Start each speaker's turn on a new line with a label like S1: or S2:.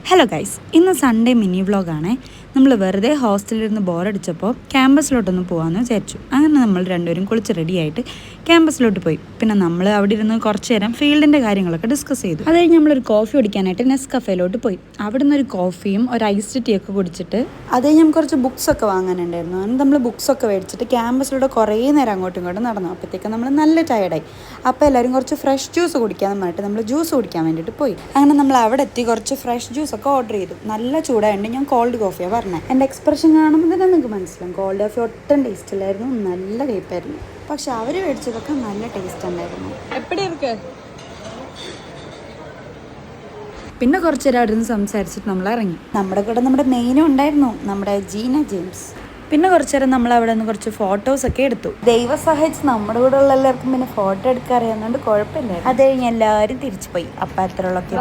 S1: Hello guys, ഇന്ന് Sunday mini വ്ളോഗാണേ. നമ്മൾ വെറുതെ ഹോസ്റ്റലിലിരുന്ന് ബോറടിച്ചപ്പോൾ ക്യാമ്പസിലോട്ടൊന്ന് പോകാമെന്ന് വിചാരിച്ചു. അങ്ങനെ നമ്മൾ രണ്ടുപേരും കുളിച്ച് റെഡിയായിട്ട് ക്യാമ്പസിലോട്ട് പോയി. പിന്നെ നമ്മൾ അവിടെ ഇരുന്ന് കുറച്ച് നേരം ഫീൽഡിൻ്റെ കാര്യങ്ങളൊക്കെ ഡിസ്കസ് ചെയ്തു. അത് കഴിഞ്ഞ് നമ്മളൊരു കോഫി കുടിക്കാനായിട്ട് നെസ്കഫേയിലോട്ട് പോയി. അവിടെ നിന്ന് ഒരു കോഫിയും ഒരു ഐസ്ഡ് ടീ ഒക്കെ കുടിച്ചിട്ട് അത് കഴിഞ്ഞ് നമുക്ക് കുറച്ച് ബുക്സൊക്കെ വാങ്ങാനുണ്ടായിരുന്നു. അങ്ങനെ നമ്മൾ ബുക്സൊക്കെ മേടിച്ചിട്ട് ക്യാമ്പസിലൂടെ കുറേ നേരം അങ്ങോട്ടും ഇങ്ങോട്ടും നടന്നു. അപ്പോഴത്തേക്കും നമ്മൾ നല്ല ടയർഡായി. അപ്പോൾ എല്ലാവരും കുറച്ച് ഫ്രഷ് ജ്യൂസ് കുടിക്കാമെന്ന് പറഞ്ഞിട്ട് നമ്മൾ ജ്യൂസ് കുടിക്കാൻ വേണ്ടിയിട്ട് പോയി. അങ്ങനെ നമ്മൾ അവിടെ എത്തി കുറച്ച് ഫ്രഷ് ജ്യൂസ് ഒക്കെ ഓർഡർ ചെയ്തു. നല്ല ചൂടായതുകൊണ്ട് ഞാൻ കോൾഡ് കോഫിയാണ് പറഞ്ഞത്. എൻ്റെ എക്സ്പ്രഷൻ കാണുമ്പോൾ തന്നെ നിങ്ങൾക്ക് മനസ്സിലാവും. കോൾഡ് കോഫി ഒട്ടും ടേസ്റ്റ് ഇല്ലായിരുന്നു, നല്ല വേപ്പായിരുന്നു. പക്ഷെ അവർ മേടിച്ചതൊക്കെ നല്ല ടേസ്റ്റ് ഉണ്ടായിരുന്നു. പിന്നെ കുറച്ച് നേരം അവിടെ നിന്ന് സംസാരിച്ചിട്ട് നമ്മൾ ഇറങ്ങി. നമ്മുടെ കൂടെ നമ്മുടെ മെയിനും ഉണ്ടായിരുന്നു, നമ്മുടെ ജീന ജെയിംസ്. പിന്നെ കുറച്ച് നേരം നമ്മൾ അവിടെ നിന്ന് കുറച്ച് ഫോട്ടോസൊക്കെ എടുത്തു. ദൈവം സഹായിച്ച് നമ്മുടെ കൂടെ ഉള്ള എല്ലാവർക്കും പിന്നെ ഫോട്ടോ എടുക്കാൻ അറിയാവുന്നതുകൊണ്ട് കുഴപ്പമില്ല. അത് കഴിഞ്ഞ് എല്ലാവരും തിരിച്ചു പോയി. അപ്പം അത്രയുള്ളൊക്കെ